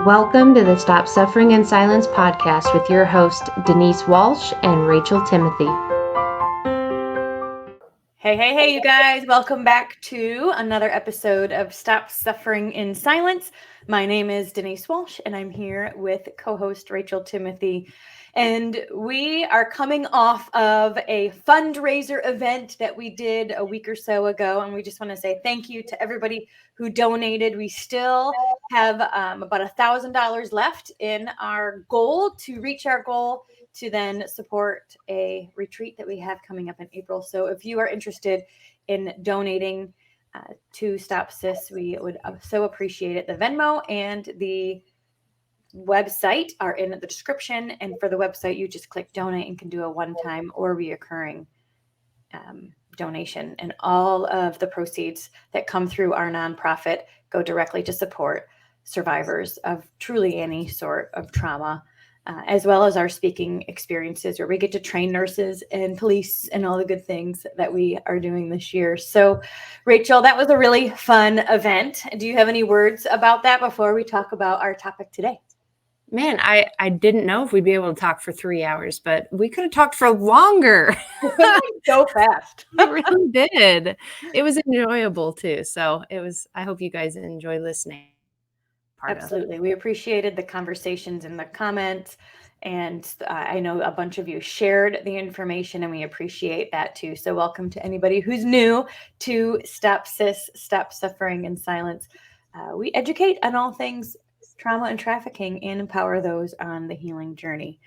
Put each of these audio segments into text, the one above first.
Welcome to the Stop Suffering in Silence podcast with your host, Denise Walsh and Rachel Timothy. Hey, you guys. Welcome back to another episode of Stop Suffering in Silence. My name is Denise Walsh, and I'm here with co-host Rachel Timothy. And we are coming off of a fundraiser event that we did a week or so ago. And we just want to say thank you to everybody who donated. We still have about $1,000 left in our goal to reach our goal to then support a retreat that we have coming up in April. So if you are interested in donating to Stop SIS, we would so appreciate it. The Venmo and the website are in the description. And for the website, you just click donate and can do a one-time or reoccurring donation. And all of the proceeds that come through our nonprofit go directly to support survivors of truly any sort of trauma, as well as our speaking experiences where we get to train nurses and police and all the good things that we are doing this year. So, Rachel, that was a really fun event. Do you have any words about that before we talk about our topic today? Man, I didn't know if we'd be able to talk for 3 hours, but we could have talked for longer. So fast. It really did. It was enjoyable too. So I hope you guys enjoy listening. Absolutely. We appreciated the conversations and the comments. And I know a bunch of you shared the information, and we appreciate that too. So welcome to anybody who's new to Stop SIS, Stop Suffering in Silence. We educate on all things trauma and trafficking and empower those on the healing journey.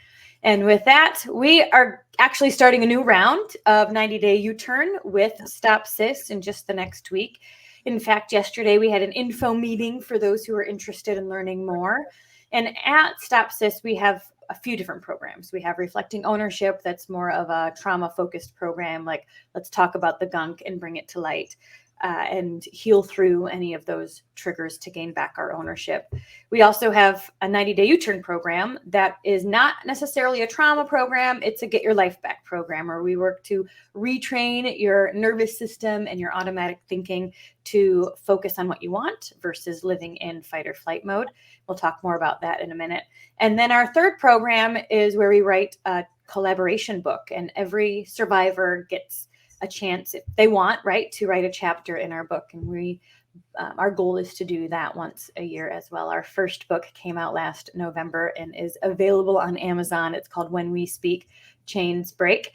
And with that, we are actually starting a new round of 90-day U-turn with Stop SIS in just the next week. In fact, yesterday we had an info meeting for those who are interested in learning more. And at STOPSIS, we have a few different programs. We have Reflecting Ownership, that's more of a trauma-focused program, like let's talk about the gunk and bring it to light. And heal through any of those triggers to gain back our ownership. We also have a 90-day U-turn program that is not necessarily a trauma program. It's a get your life back program where we work to retrain your nervous system and your automatic thinking to focus on what you want versus living in fight or flight mode. We'll talk more about that in a minute. And then our third program is where we write a collaboration book, and every survivor gets a chance, if they want, right, to write a chapter in our book. And we, our goal is to do that once a year as well. Our first book came out last November and is available on Amazon. It's called When We Speak, Chains Break.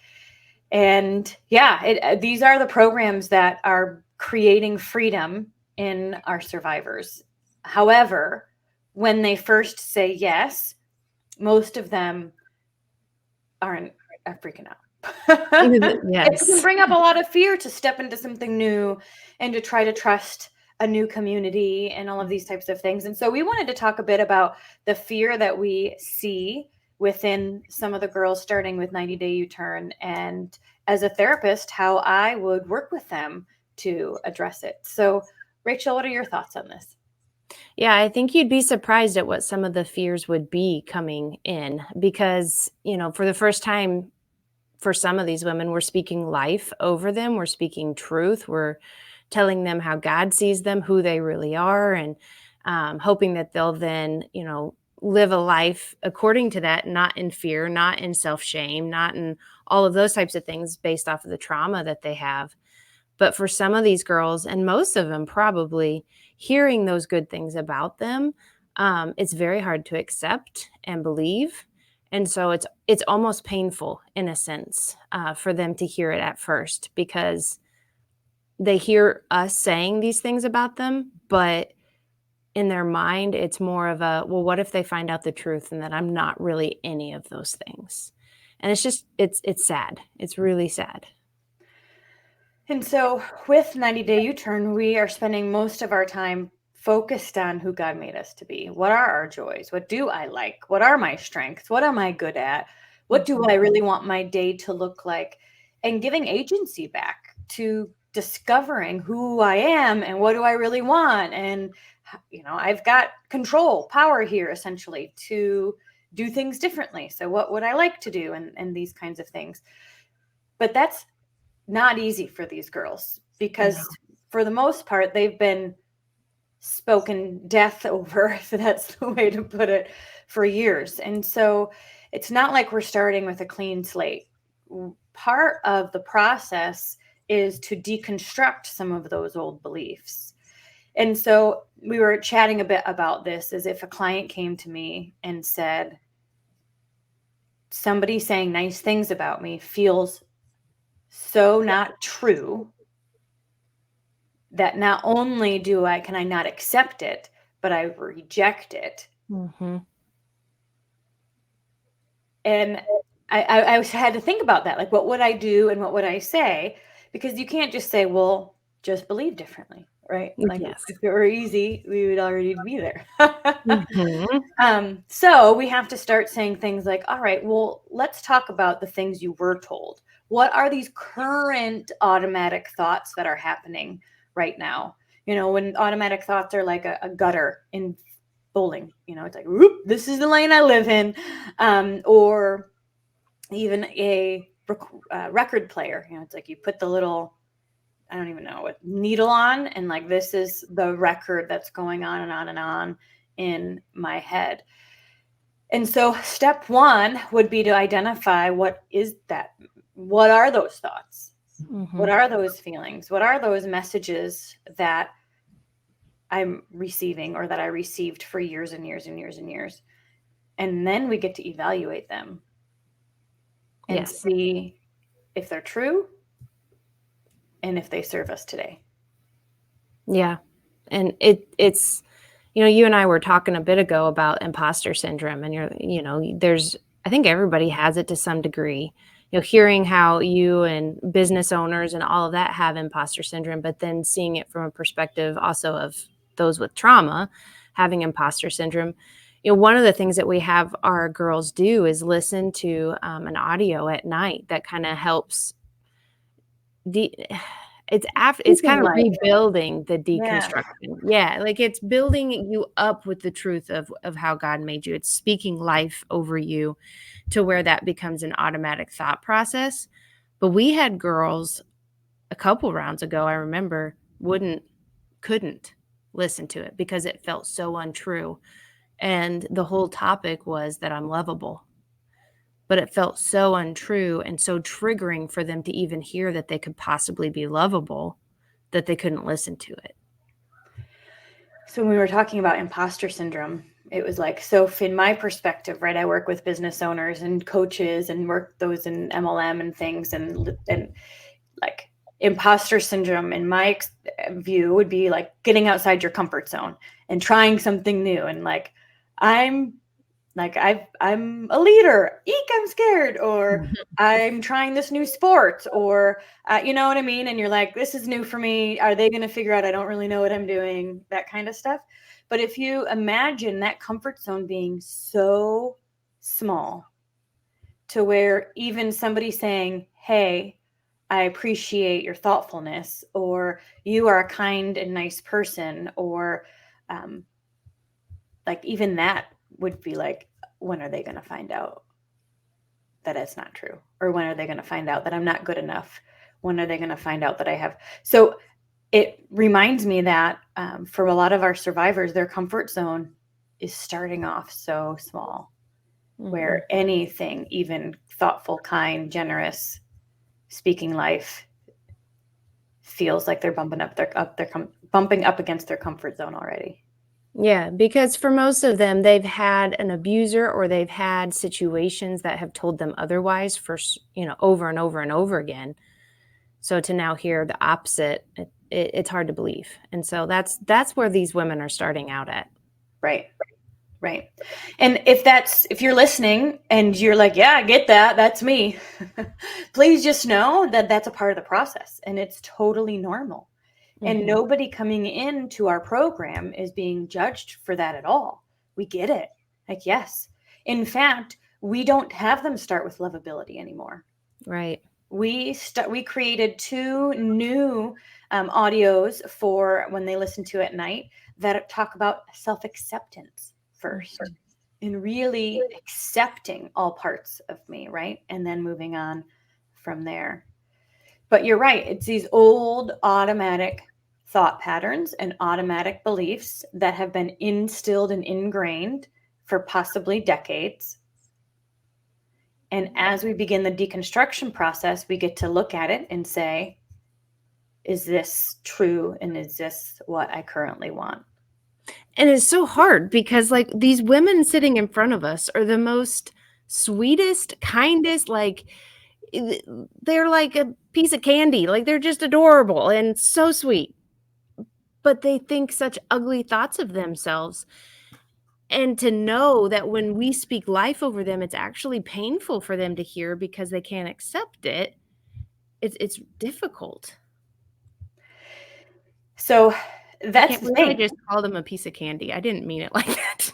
And yeah, these are the programs that are creating freedom in our survivors. However, when they first say yes, most of them are freaking out. Yes. It can bring up a lot of fear to step into something new and to try to trust a new community and all of these types of things. And so we wanted to talk a bit about the fear that we see within some of the girls starting with 90-day U-turn, and as a therapist, how I would work with them to address it. So, Rachel, what are your thoughts on this? Yeah, I think you'd be surprised at what some of the fears would be coming in because, for the first time, for some of these women, we're speaking life over them. We're speaking truth. We're telling them how God sees them, who they really are, and hoping that they'll then, live a life according to that, not in fear, not in self-shame, not in all of those types of things based off of the trauma that they have. But for some of these girls, and most of them probably, hearing those good things about them, it's very hard to accept and believe. And so it's almost painful in a sense for them to hear it at first because they hear us saying these things about them, but in their mind, it's more of a, well, what if they find out the truth and that I'm not really any of those things? And it's sad. It's really sad. And so with 90-day U-turn, we are spending most of our time focused on who God made us to be. What are our joys? What do I like? What are my strengths? What am I good at? What do I really want my day to look like? And giving agency back to discovering who I am and what do I really want? And, I've got control, power here essentially to do things differently. So what would I like to do? And these kinds of things. But that's not easy for these girls because for the most part, they've been spoken death over, if that's the way to put it, for years. And so it's not like we're starting with a clean slate. Part of the process is to deconstruct some of those old beliefs. And so we were chatting a bit about this, as if a client came to me and said, somebody saying nice things about me feels so not true that not only can I not accept it, but I reject it. Mm-hmm. And I had to think about that. Like, what would I do and what would I say? Because you can't just say, well, just believe differently, right? Like, Yes. if it were easy, we would already be there. Mm-hmm. So we have to start saying things like, all right, well, let's talk about the things you were told. What are these current automatic thoughts that are happening right now? You know, when automatic thoughts are like a gutter in bowling, you know, it's like, whoop, this is the lane I live in. Or even a record player, you know, it's like you put the little, I don't even know what needle on, and like, this is the record that's going on and on and on in my head. And so step one would be to identify, what is that? What are those thoughts? Mm-hmm. What are those feelings? What are those messages that I'm receiving, or that I received for years and years and years and years? And then we get to evaluate them and Yes. see if they're true and if they serve us today. Yeah. And it's, you and I were talking a bit ago about imposter syndrome, and I think everybody has it to some degree. Hearing how you and business owners and all of that have imposter syndrome, but then seeing it from a perspective also of those with trauma having imposter syndrome. One of the things that we have our girls do is listen to an audio at night that kind of helps it's kind of rebuilding the deconstruction. Yeah, like it's building you up with the truth of how God made you. It's speaking life over you to where that becomes an automatic thought process. But we had girls a couple rounds ago, I remember, couldn't listen to it because it felt so untrue. And the whole topic was that I'm lovable. But it felt so untrue and so triggering for them to even hear that they could possibly be lovable that they couldn't listen to it. So when we were talking about imposter syndrome, it was like, so in my perspective, right, I work with business owners and coaches and work those in MLM and things, and like, imposter syndrome in my view would be like getting outside your comfort zone and trying something new. And like, I'm a leader. Eek, I'm scared. Or I'm trying this new sport, or you know what I mean? And you're like, this is new for me. Are they going to figure out I don't really know what I'm doing? That kind of stuff. But if you imagine that comfort zone being so small to where even somebody saying, hey, I appreciate your thoughtfulness, or you are a kind and nice person, or like, even that would be like, when are they going to find out that it's not true? Or when are they going to find out that I'm not good enough? When are they going to find out that I have? So it reminds me that for a lot of our survivors, their comfort zone is starting off so small, where anything, even thoughtful, kind, generous, speaking life, feels like they're bumping up against their comfort zone already. Yeah, because for most of them, they've had an abuser, or they've had situations that have told them otherwise for, over and over and over again. So to now hear the opposite, it's hard to believe. And so that's where these women are starting out at. Right. And if you're listening and you're like, yeah, I get that, that's me. Please just know that that's a part of the process, and it's totally normal. And nobody coming into our program is being judged for that at all. We get it. Like, yes. In fact, we don't have them start with lovability anymore. Right. We created 2 new audios for when they listen to at night that talk about self-acceptance first, and really accepting all parts of me, right? And then moving on from there. But you're right. It's these old automatic thought patterns and automatic beliefs that have been instilled and ingrained for possibly decades. And as we begin the deconstruction process, we get to look at it and say, is this true? And is this what I currently want? And it's so hard because like these women sitting in front of us are the most sweetest, kindest, like they're like a piece of candy. Like they're just adorable and so sweet. But they think such ugly thoughts of themselves. And to know that when we speak life over them, it's actually painful for them to hear because they can't accept it. It's difficult. So I that's can't the believe I thing. just called them a piece of candy. I didn't mean it like that.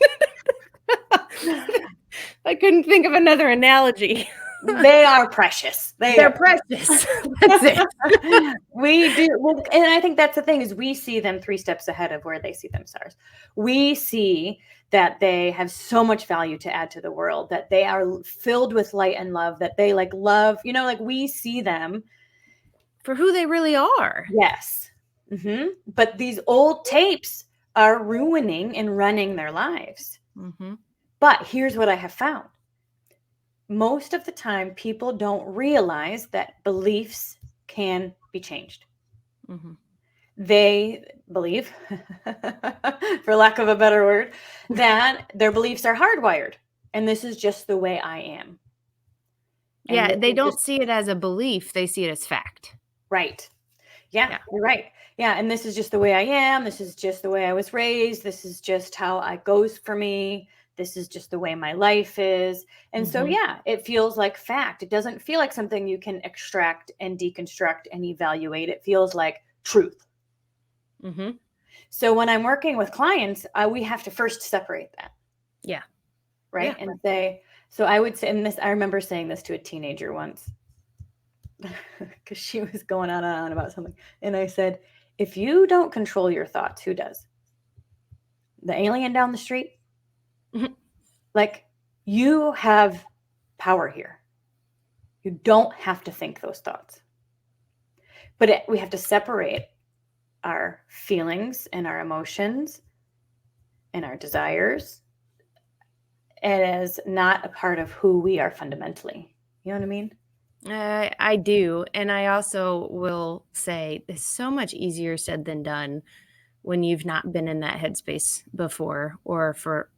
I couldn't think of another analogy. They are precious. They're precious. That's it. We do. Well, and I think that's the thing is we see them 3 steps ahead of where they see themselves. We see that they have so much value to add to the world, that they are filled with light and love, that they like love, like we see them For who they really are. Yes. But these old tapes are ruining and running their lives. Mm-hmm. But here's what I have found. Most of the time, people don't realize that beliefs can be changed. Mm-hmm. They believe, for lack of a better word, that their beliefs are hardwired. And this is just the way I am. And Yeah, they don't see it as a belief. They see it as fact. Right. Yeah, you're right. Yeah, and this is just the way I am. This is just the way I was raised. This is just how it goes for me. This is just the way my life is. And so, yeah, it feels like fact. It doesn't feel like something you can extract and deconstruct and evaluate. It feels like truth. Mm-hmm. So when I'm working with clients, we have to first separate that. Yeah. Right. Yeah. And say, so I would say, and this, I remember saying this to a teenager once, because she was going on and on about something. And I said, if you don't control your thoughts, who does? The alien down the street? Mm-hmm. Like, you have power here. You don't have to think those thoughts. But we have to separate our feelings and our emotions and our desires as not a part of who we are fundamentally. You know what I mean? I do. And I also will say it's so much easier said than done when you've not been in that headspace before or for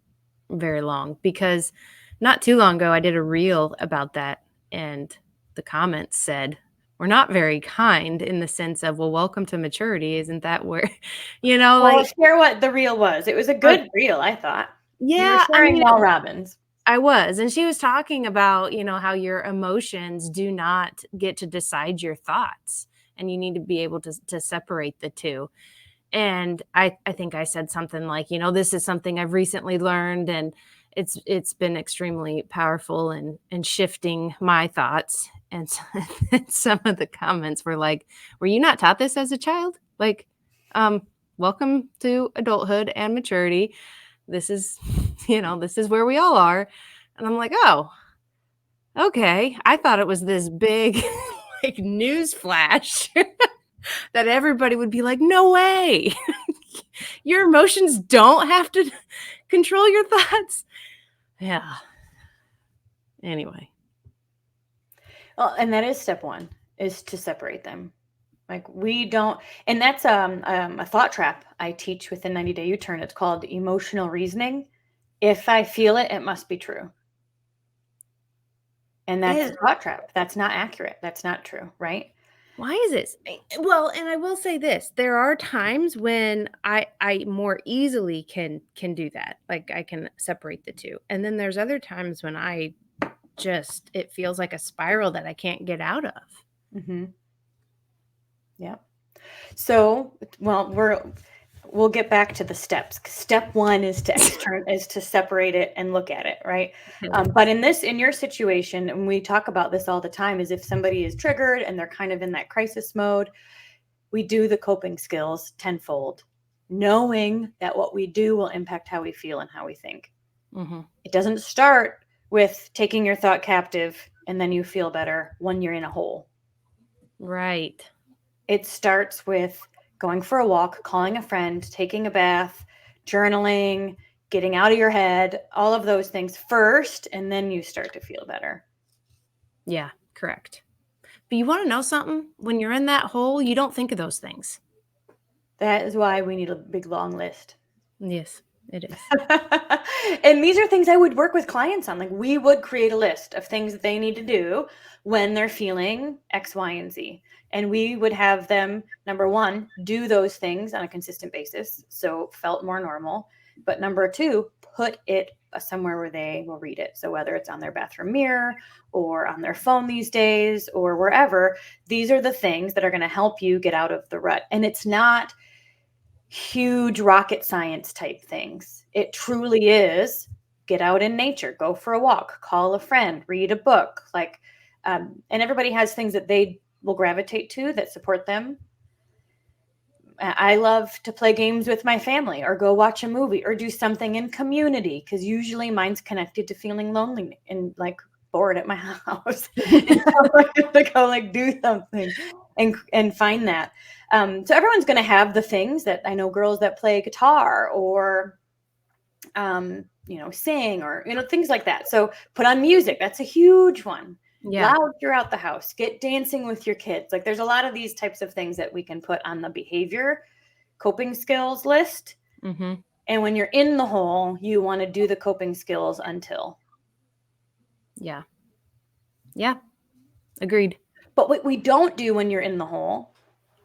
very long. Because not too long ago, I did a reel about that. And the comments said, we're not very kind in the sense of, well, welcome to maturity. Isn't that where, Well, like. share what the reel was. It was a good reel, I thought. Yeah. You were sharing Mel Robbins. I was. And she was talking about, how your emotions do not get to decide your thoughts. And you need to be able to separate the two. And I think I said something like, this is something I've recently learned. And it's been extremely powerful and shifting my thoughts. And some of the comments were like, were you not taught this as a child? Like, welcome to adulthood and maturity. This is, this is where we all are. And I'm like, oh, okay. I thought it was this big like news flash that everybody would be like, no way. Your emotions don't have to control your thoughts. Yeah. Anyway. Well, and that is step 1, is to separate them. Like we don't, and that's a thought trap I teach within 90-day U-turn. It's called emotional reasoning. If I feel it, it must be true. And that's a thought trap. That's not accurate. That's not true, right? Why is this? Well, and I will say this. There are times when I more easily can do that. Like I can separate the two. And then there's other times when it feels like a spiral that I can't get out of. Mm-hmm. Yeah. So, well, we'll get back to the steps. Step 1 is to separate it and look at it, right? But in your situation, and we talk about this all the time, is if somebody is triggered and they're kind of in that crisis mode, we do the coping skills tenfold, knowing that what we do will impact how we feel and how we think. Mm-hmm. It doesn't start with taking your thought captive and then you feel better when you're in a hole. Right. It starts with going for a walk, calling a friend, taking a bath, journaling, getting out of your head, all of those things first, and then you start to feel better. Yeah, correct. But you want to know something? When you're in that hole, you don't think of those things. That is why we need a big, long list. Yes, it is. And these are things I would work with clients on. Like, we would create a list of things that they need to do when they're feeling X, Y, and Z. And we would have them, number one, do those things on a consistent basis. So felt more normal. But number two, put it somewhere where they will read it. So whether it's on their bathroom mirror or on their phone these days or wherever, these are the things that are going to help you get out of the rut. And it's not huge rocket science type things. It truly is get out in nature, go for a walk, call a friend, read a book, and everybody has things that they will gravitate to that support them. I love to play games with my family or go watch a movie or do something in community, because usually mine's connected to feeling lonely and bored at my house. And so I have to go do something and find that. So everyone's going to have the things that I know, girls that play guitar or, sing or, things like that. So put on music. That's a huge one. Yeah. Loud throughout the house. Get dancing with your kids. There's a lot of these types of things that we can put on the behavior coping skills list. Mm-hmm. And when you're in the hole, you want to do the coping skills until. Yeah. Yeah. Agreed. But what we don't do when you're in the hole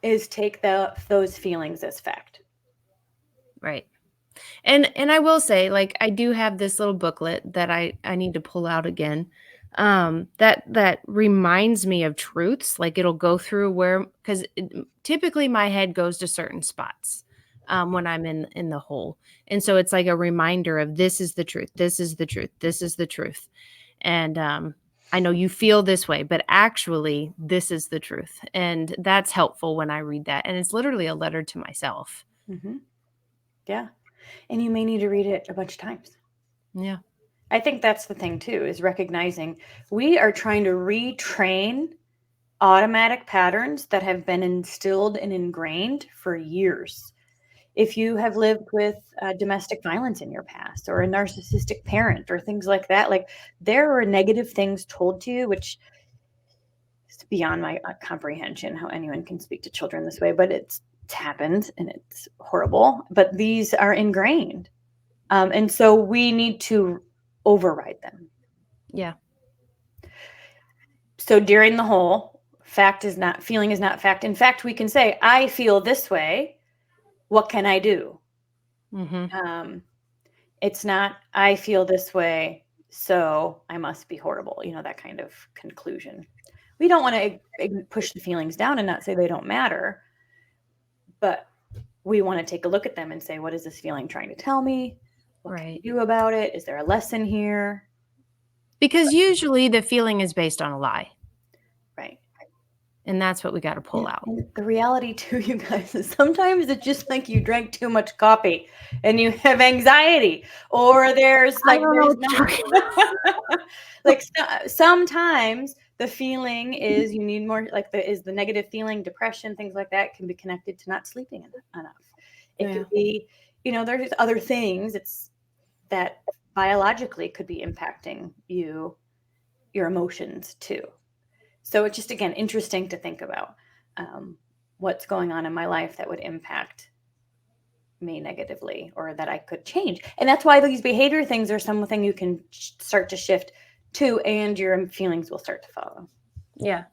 is take those feelings as fact. Right. And I will say, I do have this little booklet that I need to pull out again. That reminds me of truths. It'll go through because typically my head goes to certain spots when I'm in the hole. And so it's like a reminder of this is the truth. This is the truth. This is the truth. And I know you feel this way, but actually this is the truth. And that's helpful when I read that. And it's literally a letter to myself. Mm-hmm. Yeah. And you may need to read it a bunch of times. Yeah. I think that's the thing too, is recognizing we are trying to retrain automatic patterns that have been instilled and ingrained for years. If you have lived with domestic violence in your past or a narcissistic parent or things like that, there are negative things told to you, which is beyond my comprehension how anyone can speak to children this way, but it's happened and it's horrible, but these are ingrained. And so we need to override them. Yeah. So during the whole, feeling is not fact. In fact, we can say, I feel this way. What can I do? Mm-hmm. It's not, I feel this way, so I must be horrible. That kind of conclusion. We don't want to push the feelings down and not say they don't matter, but we want to take a look at them and say, what is this feeling trying to tell me? What can I do about it? Is there a lesson here? Because usually the feeling is based on a lie. Right. And that's what we got to pull out. And the reality too, you guys, is sometimes it's just you drank too much coffee and you have anxiety, or there's sometimes the feeling is you need more, is the negative feeling, depression, things like that can be connected to not sleeping enough. It could be, there's other things that biologically could be impacting your emotions too. So it's just, again, interesting to think about what's going on in my life that would impact me negatively or that I could change. And that's why these behavior things are something you can start to shift to, and your feelings will start to follow. Yeah,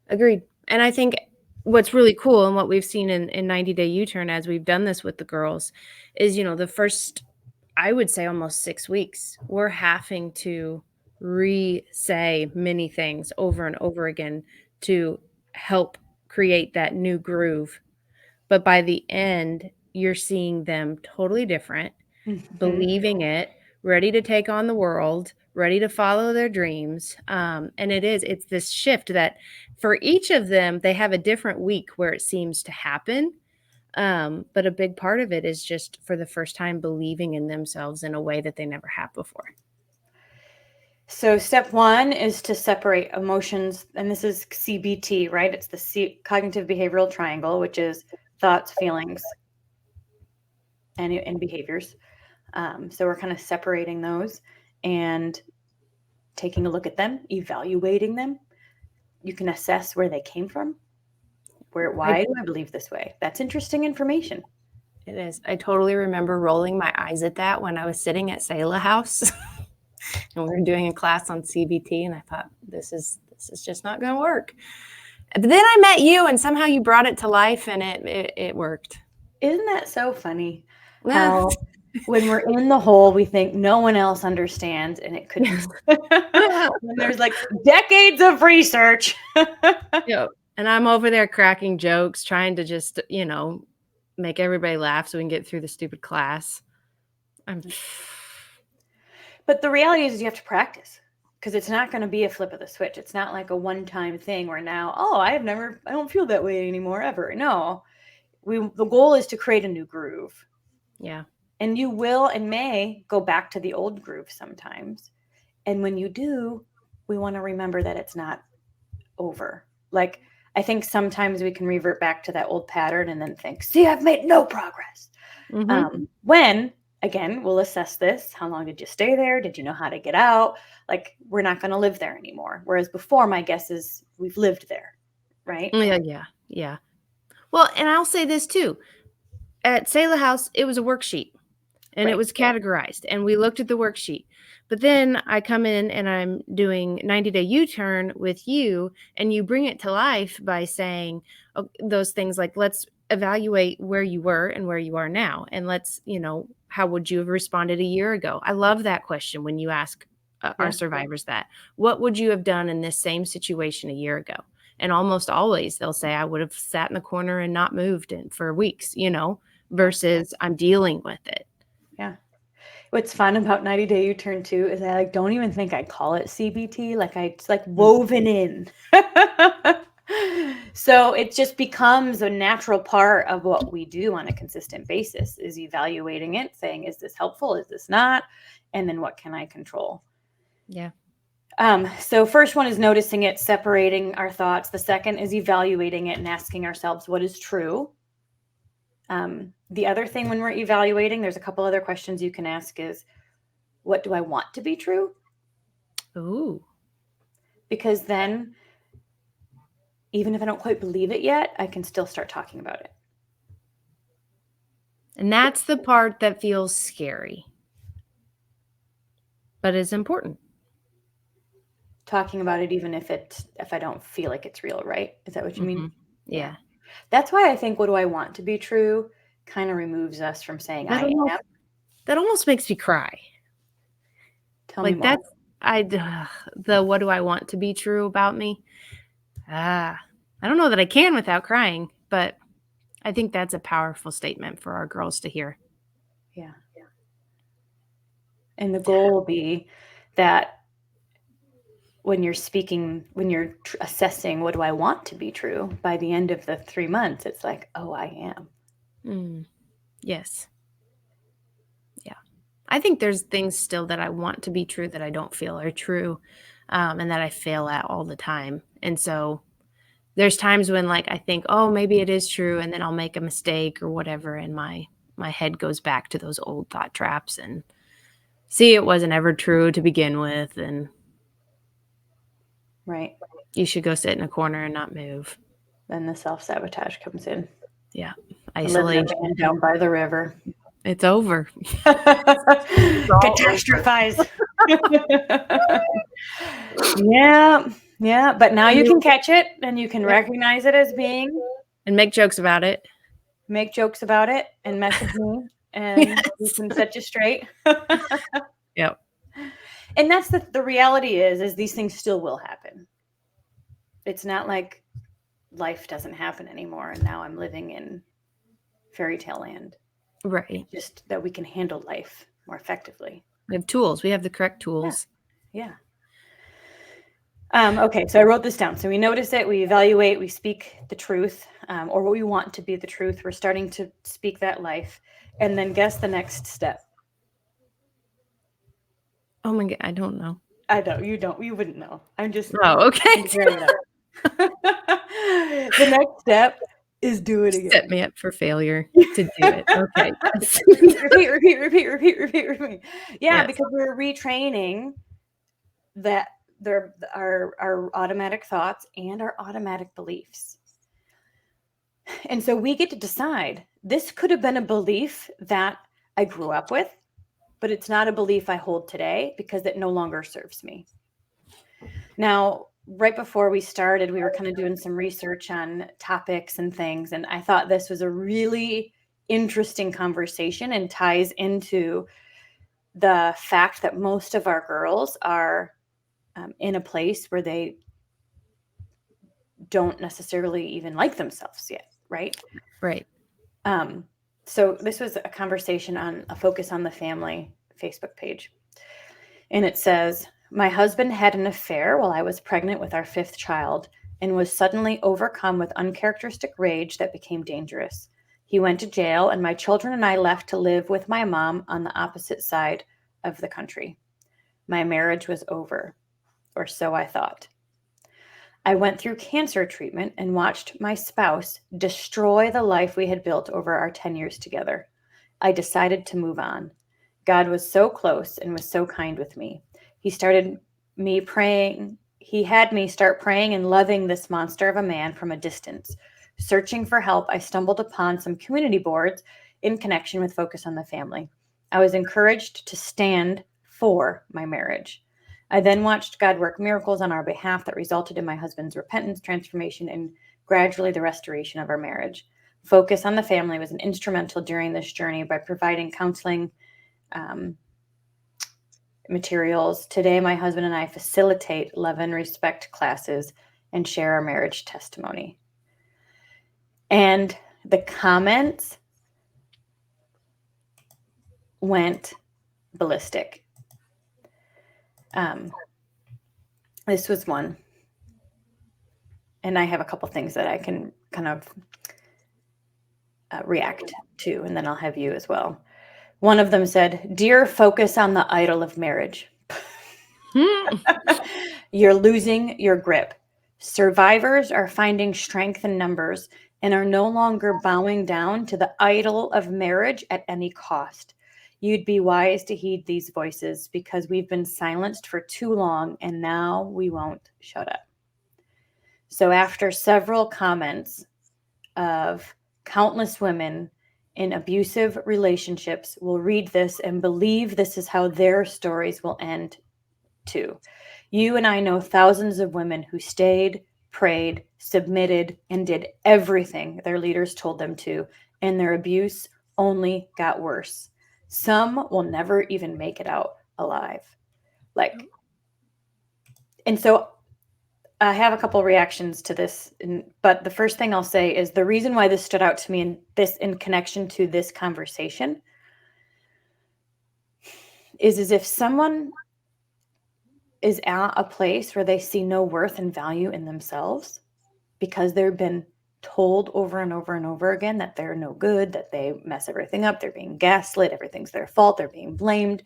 agreed. And I think what's really cool and what we've seen in 90 Day U-Turn as we've done this with the girls is, the first, I would say almost 6 weeks, we're having to re-say many things over and over again to help create that new groove. But by the end, you're seeing them totally different, believing it, ready to take on the world, ready to follow their dreams. And it's this shift that for each of them, they have a different week where it seems to happen. But a big part of it is just for the first time believing in themselves in a way that they never have before. So step one is to separate emotions. And this is CBT, right? It's the cognitive behavioral triangle, which is thoughts, feelings, and behaviors. So we're kind of separating those and taking a look at them, evaluating them. You can assess where they came from. Why do I believe this way? That's interesting information. It is. I totally remember rolling my eyes at that when I was sitting at Selah House and we were doing a class on CBT, and I thought, this is just not going to work. But then I met you, and somehow you brought it to life, and it worked. Isn't that so funny? How when we're in the hole, we think no one else understands, and it could when there's like decades of research. Yep. And I'm over there cracking jokes, trying to just, make everybody laugh so we can get through the stupid class. But the reality is you have to practice, because it's not going to be a flip of the switch. It's not like a one-time thing where now, I don't feel that way anymore ever. No, the goal is to create a new groove. Yeah. And you will and may go back to the old groove sometimes. And when you do, we want to remember that it's not over. Like, I think sometimes we can revert back to that old pattern and then think, see, I've made no progress. Mm-hmm. When, again, we'll assess this. How long did you stay there? Did you know how to get out? Like, we're not going to live there anymore. Whereas before, my guess is we've lived there, right? Yeah. Well, and I'll say this too. At Selah House, it was a worksheet, and it was categorized, and we looked at the worksheet. But then I come in and I'm doing 90-day U-turn with you, and you bring it to life by saying those things like, let's evaluate where you were and where you are now. And let's, how would you have responded a year ago? I love that question when you ask our survivors that. What would you have done in this same situation a year ago? And almost always they'll say, I would have sat in the corner and not moved for weeks, versus I'm dealing with it. Yeah. What's fun about 90-day U-turn too is I don't even think I call it CBT. It's woven in. So it just becomes a natural part of what we do on a consistent basis, is evaluating it, saying, is this helpful? Is this not? And then what can I control? Yeah. So first one is noticing it, separating our thoughts. The second is evaluating it and asking ourselves, what is true? The other thing when we're evaluating, there's a couple other questions you can ask is, what do I want to be true? Ooh. Because then, even if I don't quite believe it yet, I can still start talking about it. And that's the part that feels scary, but is important. Talking about it, even if I don't feel like it's real, right? Is that what you mean? Yeah. That's why I think, what do I want to be true, kind of removes us from saying I am. That almost makes me cry. Tell me more. The what do I want to be true about me? I don't know that I can without crying, but I think that's a powerful statement for our girls to hear. Yeah. And the goal will be that when you're speaking, when you're assessing, what do I want to be true? By the end of the 3 months, it's like, I am. Yes. Yeah. I think there's things still that I want to be true that I don't feel are true, and that I fail at all the time. And so there's times when I think, maybe it is true. And then I'll make a mistake or whatever. And my head goes back to those old thought traps and see, it wasn't ever true to begin with. And right. You should go sit in a corner and not move. Then the self-sabotage comes in. Yeah. Isolation. Down by the river. It's over. Catastrophize. Yeah. But now you can catch it and you can recognize it as being. And make jokes about it. Make jokes about it and message me and we can set you straight. Yep. And that's the reality is these things still will happen. It's not like life doesn't happen anymore and now I'm living in fairy tale land. Right. Just that we can handle life more effectively. We have tools. We have the correct tools. Yeah. Okay, so I wrote this down. So we notice it, we evaluate, we speak the truth, or what we want to be the truth. We're starting to speak that life. And then guess the next step. Oh my God, I don't know. I know, you don't. You wouldn't know. I'm just... Oh, okay. The next step is do it again. Set me up for failure to do it. Okay. repeat. Yeah, Yes. because we're retraining that our automatic thoughts and our automatic beliefs. And so we get to decide. This could have been a belief that I grew up with, but it's not a belief I hold today because it no longer serves me. Now, right before we started, we were kind of doing some research on topics and things, and I thought this was a really interesting conversation and ties into the fact that most of our girls are in a place where they don't necessarily even like themselves yet, right? Right. So this was a conversation on a Focus on the Family Facebook page. And it says, my husband had an affair while I was pregnant with our 5th child and was suddenly overcome with uncharacteristic rage that became dangerous. He went to jail, and my children and I left to live with my mom on the opposite side of the country. My marriage was over, or so I thought. I went through cancer treatment and watched my spouse destroy the life we had built over our 10 years together. I decided to move on. God was so close and was so kind with me. He started me praying. He had me start praying and loving this monster of a man from a distance. Searching for help, I stumbled upon some community boards in connection with Focus on the Family. I was encouraged to stand for my marriage. I then watched God work miracles on our behalf that resulted in my husband's repentance, transformation, and gradually the restoration of our marriage. Focus on the Family was an instrumental during this journey by providing counseling materials. Today, my husband and I facilitate love and respect classes and share our marriage testimony. And the comments went ballistic. This was one. And I have a couple things that I can kind of react to, and then I'll have you as well. One of them said, "Dear Focus on the idol of marriage. You're losing your grip. Survivors are finding strength in numbers and are no longer bowing down to the idol of marriage at any cost. You'd be wise to heed these voices because we've been silenced for too long and now we won't shut up." So after several comments of countless women in abusive relationships will read this and believe this is how their stories will end too. You and I know thousands of women who stayed, prayed, submitted, and did everything their leaders told them to, and their abuse only got worse. Some will never even make it out alive. And so I have a couple reactions to this, but the first thing I'll say is the reason why this stood out to me in connection to this conversation is as if someone is at a place where they see no worth and value in themselves because they've been told over and over and over again that they're no good, that they mess everything up, they're being gaslit, everything's their fault, they're being blamed.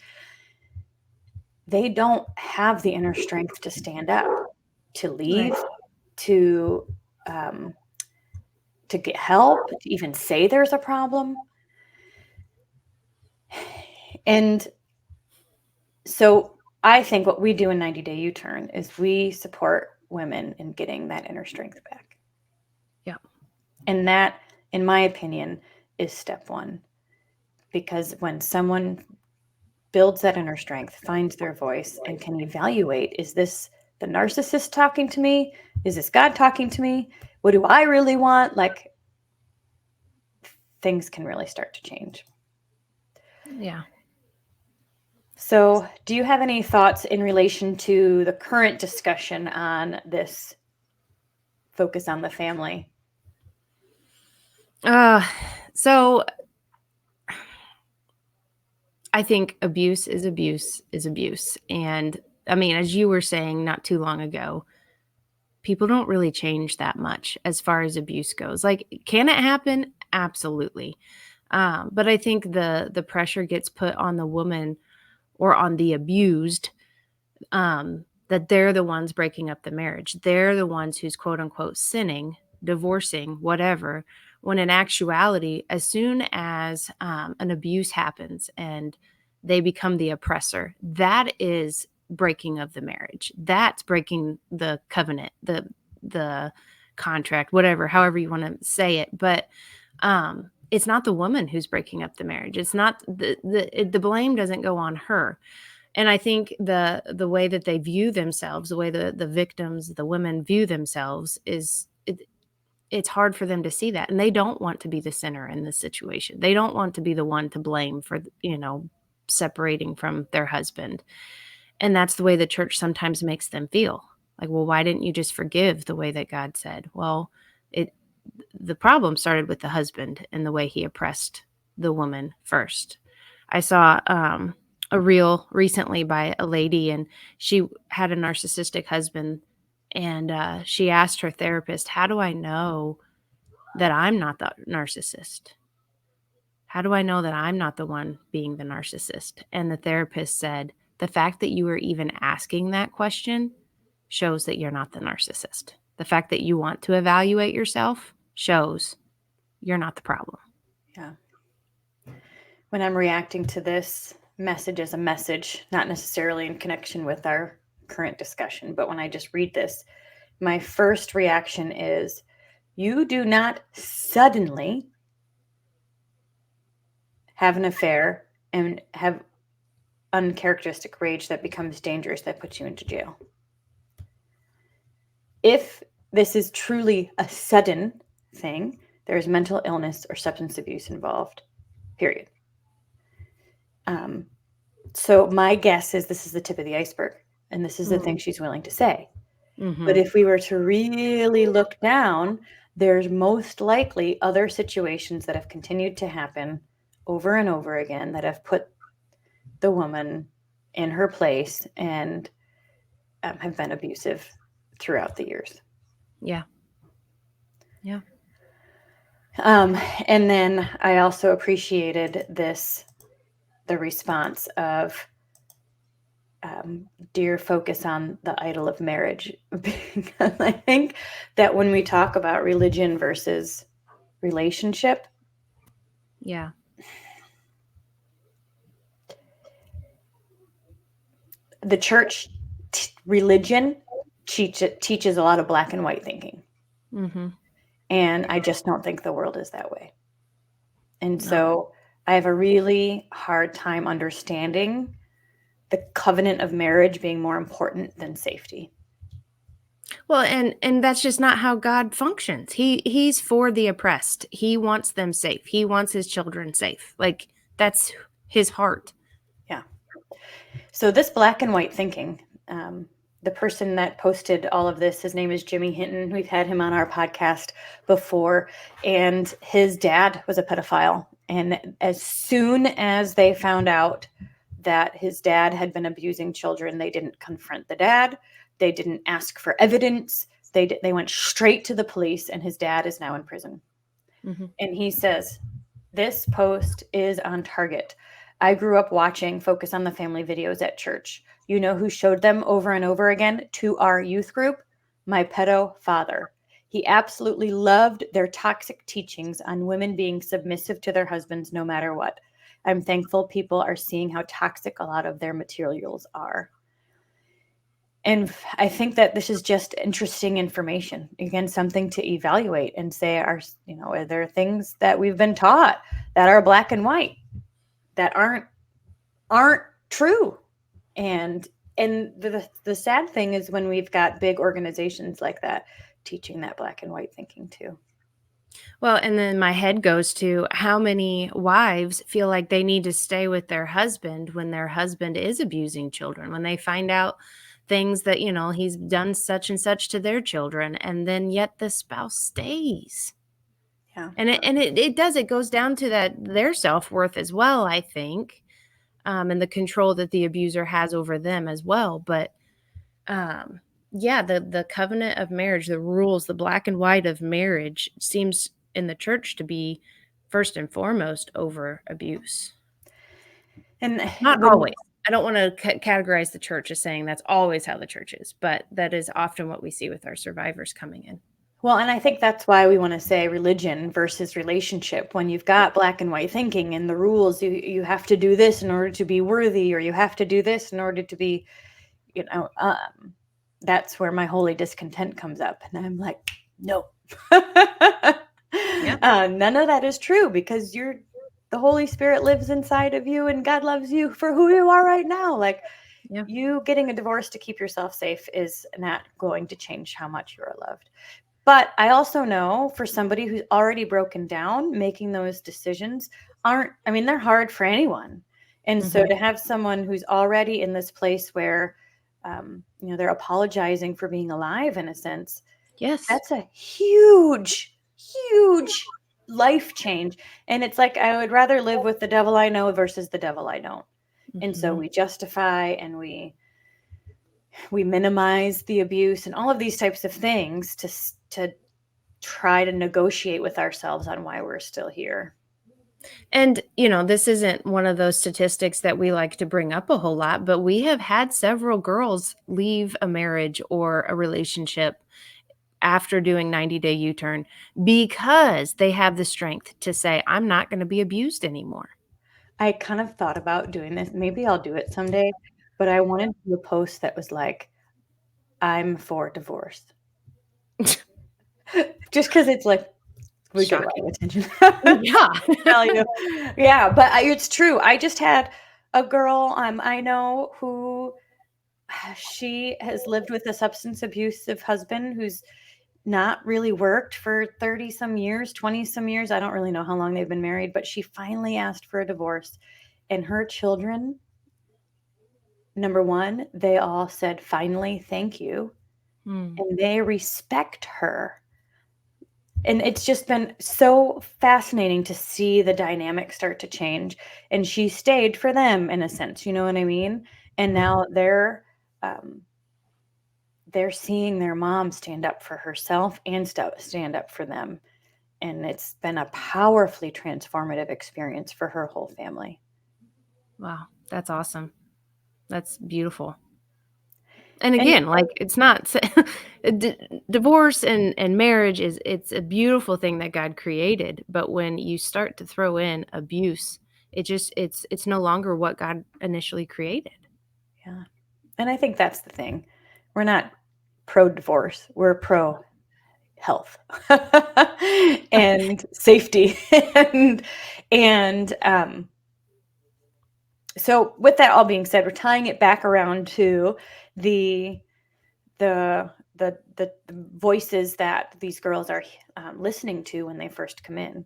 They don't have the inner strength to stand up, to leave, right, to get help, to even say there's a problem. And so I think what we do in 90 Day U-Turn is we support women in getting that inner strength back. Yeah. And that, in my opinion, is step one. Because when someone builds that inner strength, finds their voice, and can evaluate, is this the narcissist talking to me? Is this God talking to me? What do I really want? Like, things can really start to change. Yeah. So do you have any thoughts in relation to the current discussion on this Focus on the Family? So I think abuse is abuse is abuse. And I mean, as you were saying not too long ago, people don't really change that much as far as abuse goes. Like, can it happen? Absolutely. But I think the pressure gets put on the woman or on the abused, that they're the ones breaking up the marriage. They're the ones who's quote unquote sinning, divorcing, whatever, when in actuality, as soon as an abuse happens and they become the oppressor, that is breaking of the marriage. That's breaking the covenant, the contract, whatever, however you want to say it. But it's not the woman who's breaking up the marriage. It's not the blame doesn't go on her. And I think the way that they view themselves, the way the victims, the women view themselves it's hard for them to see that. And they don't want to be the center in this situation. They don't want to be the one to blame for, separating from their husband. And that's the way the church sometimes makes them feel. Like, well, why didn't you just forgive the way that God said? Well, the problem started with the husband and the way he oppressed the woman first. I saw a reel recently by a lady, and she had a narcissistic husband, and she asked her therapist, how do I know that I'm not the narcissist? How do I know that I'm not the one being the narcissist? And the therapist said, the fact that you are even asking that question shows that you're not the narcissist. The fact that you want to evaluate yourself shows you're not the problem. Yeah. When I'm reacting to this message as a message, not necessarily in connection with our current discussion, but when I just read this, my first reaction is, you do not suddenly have an affair and have uncharacteristic rage that becomes dangerous, that puts you into jail. If this is truly a sudden thing, there is mental illness or substance abuse involved, period. So my guess is this is the tip of the iceberg, and this is the thing she's willing to say. Mm-hmm. But if we were to really look down, there's most likely other situations that have continued to happen over and over again that have put the woman in her place and have been abusive throughout the years. Yeah. Yeah. And then I also appreciated the response of dear focus on the idol of marriage, because I think that when we talk about religion versus relationship, Yeah. the church religion teaches a lot of black and white thinking. Mm-hmm. And I just don't think the world is that way. And so I have a really hard time understanding the covenant of marriage being more important than safety. Well, and that's just not how God functions. He's for the oppressed. He wants them safe. He wants his children safe. Like, that's his heart. Yeah. So this black and white thinking, the person that posted all of this, his name is Jimmy Hinton. We've had him on our podcast before, and his dad was a pedophile. And as soon as they found out that his dad had been abusing children, they didn't confront the dad. They didn't ask for evidence. They went straight to the police, and his dad is now in prison. Mm-hmm. And he says, this post is on target. I grew up watching Focus on the Family videos at church. You know who showed them over and over again to our youth group? My pedo father. He absolutely loved their toxic teachings on women being submissive to their husbands no matter what. I'm thankful people are seeing how toxic a lot of their materials are. And I think that this is just interesting information. Again, something to evaluate and say, are there things that we've been taught that are black and white that aren't true? And the sad thing is when we've got big organizations like that teaching that black and white thinking too. Well, and then my head goes to how many wives feel like they need to stay with their husband when their husband is abusing children, when they find out things that, he's done such and such to their children, and then yet the spouse stays. Yeah. And it goes down to their self-worth as well, I think. And the control that the abuser has over them as well. But the covenant of marriage, the rules, the black and white of marriage seems in the church to be first and foremost over abuse. And not always. I don't want to categorize the church as saying that's always how the church is, but that is often what we see with our survivors coming in. Well, and I think that's why we want to say religion versus relationship. When you've got black and white thinking and the rules, you have to do this in order to be worthy, or you have to do this in order to be, that's where my holy discontent comes up. And I'm like, no. None of that is true, because the Holy Spirit lives inside of you and God loves you for who you are right now. Like, you getting a divorce to keep yourself safe is not going to change how much you are loved. But I also know for somebody who's already broken down, making those decisions they're hard for anyone. And so to have someone who's already in this place where, they're apologizing for being alive, in a sense. Yes. That's a huge, huge life change. And it's like, I would rather live with the devil I know versus the devil I don't. And so we justify and we minimize the abuse and all of these types of things to try to negotiate with ourselves on why we're still here. And, this isn't one of those statistics that we like to bring up a whole lot, but we have had several girls leave a marriage or a relationship after doing 90-day U-turn because they have the strength to say, I'm not going to be abused anymore. I kind of thought about doing this. Maybe I'll do it someday, but I wanted to do a post that was like, I'm for divorce. Just because it's like, we get a lot of attention. Yeah, but it's true. I just had a girl I know who, she has lived with a substance abusive husband who's not really worked for 30 some years, 20 some years. I don't really know how long they've been married, but she finally asked for a divorce. And her children, number one, they all said, finally, thank you. And they respect her. And it's just been so fascinating to see the dynamic start to change. And she stayed for them, in a sense, you know what I mean? And now they're seeing their mom stand up for herself and stand up for them. And it's been a powerfully transformative experience for her whole family. Wow, that's awesome. That's beautiful. And again, it's not divorce and marriage it's a beautiful thing that God created, but when you start to throw in abuse, it's no longer what God initially created. Yeah. And I think that's the thing. We're not pro divorce, we're pro health and safety. and so with that all being said, we're tying it back around to the voices that these girls are listening to when they first come in.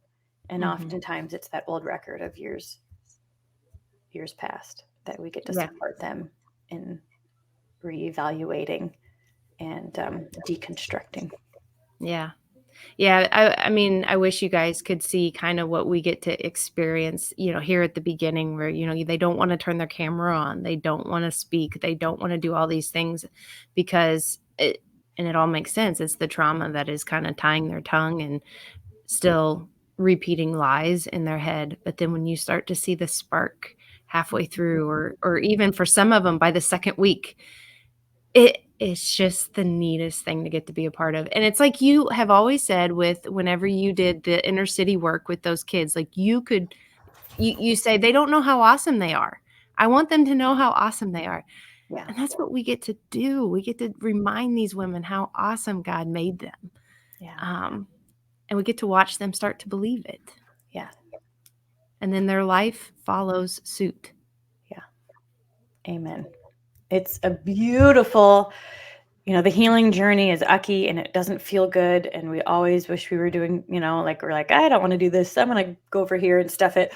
And oftentimes it's that old record of years past that we get to support them in reevaluating and deconstructing. Yeah, I mean, I wish you guys could see kind of what we get to experience, here at the beginning where, they don't want to turn their camera on. They don't want to speak. They don't want to do all these things because it all makes sense. It's the trauma that is kind of tying their tongue and still repeating lies in their head. But then when you start to see the spark halfway through, or even for some of them by the second week, it's just the neatest thing to get to be a part of. And it's like you have always said whenever you did the inner city work with those kids, like you say, they don't know how awesome they are. I want them to know how awesome they are. Yeah. And that's what we get to do. We get to remind these women how awesome God made them. Yeah. And we get to watch them start to believe it. Yeah. And then their life follows suit. Yeah. Amen. It's a beautiful, the healing journey is ucky and it doesn't feel good. And we always wish we were doing, we're like, I don't want to do this. I'm going to go over here and stuff it.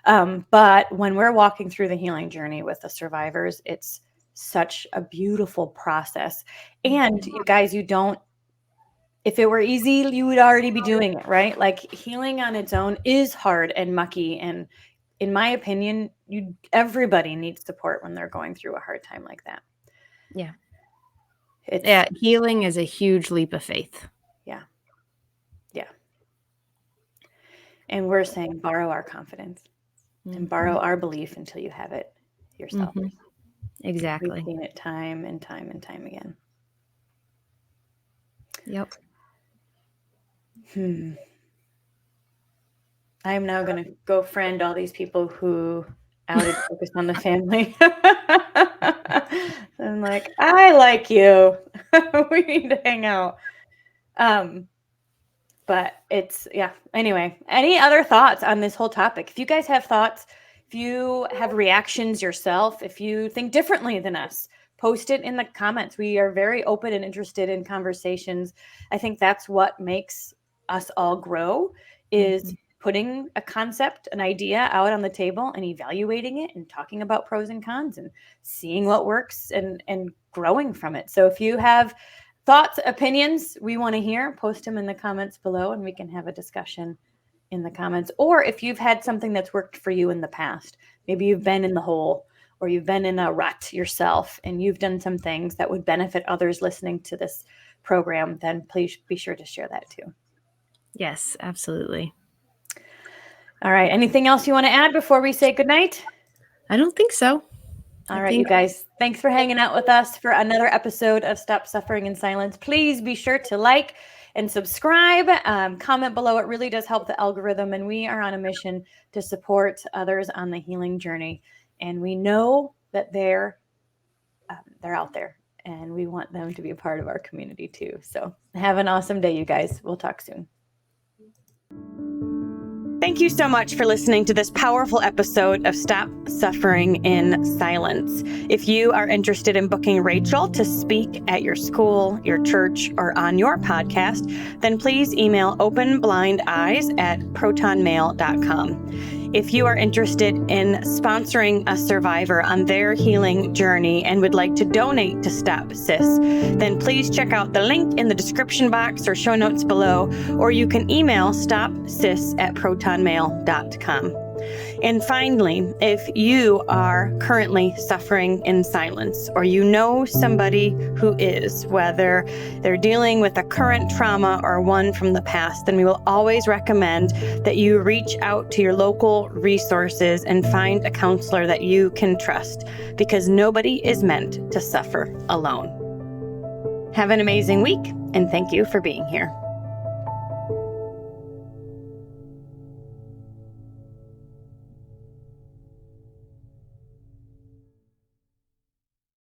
But when we're walking through the healing journey with the survivors, it's such a beautiful process. And you guys, if it were easy, you would already be doing it, right? Like, healing on its own is hard and mucky. And in my opinion, everybody needs support when they're going through a hard time like that. Yeah. Healing is a huge leap of faith. Yeah. Yeah. And we're saying borrow our confidence and borrow our belief until you have it yourself. Exactly. We've seen it time and time and time again. Yep. I'm now going to go friend all these people who outed Focus on the Family. I'm like, I like you. We need to hang out. But it's, yeah. Anyway, any other thoughts on this whole topic? If you guys have thoughts, if you have reactions yourself, if you think differently than us, post it in the comments. We are very open and interested in conversations. I think that's what makes us all grow, is putting a concept, an idea out on the table and evaluating it and talking about pros and cons and seeing what works and growing from it. So if you have thoughts, opinions, we want to hear, post them in the comments below and we can have a discussion in the comments. Or if you've had something that's worked for you in the past, maybe you've been in the hole or you've been in a rut yourself and you've done some things that would benefit others listening to this program, then please be sure to share that too. Yes, absolutely. All right. Anything else you want to add before we say goodnight? I don't think so. All right, you guys, thanks for hanging out with us for another episode of Stop Suffering in Silence. Please be sure to like and subscribe, comment below. It really does help the algorithm, and we are on a mission to support others on the healing journey. And we know that they're out there, and we want them to be a part of our community too. So have an awesome day, you guys. We'll talk soon. Thank you so much for listening to this powerful episode of Stop Suffering in Silence. If you are interested in booking Rachel to speak at your school, your church, or on your podcast, then please email openblindeyes@protonmail.com. If you are interested in sponsoring a survivor on their healing journey and would like to donate to Stop SIS, then please check out the link in the description box or show notes below, or you can email stopsis@protonmail.com. And finally, if you are currently suffering in silence, or you know somebody who is, whether they're dealing with a current trauma or one from the past, then we will always recommend that you reach out to your local resources and find a counselor that you can trust, because nobody is meant to suffer alone. Have an amazing week, and thank you for being here.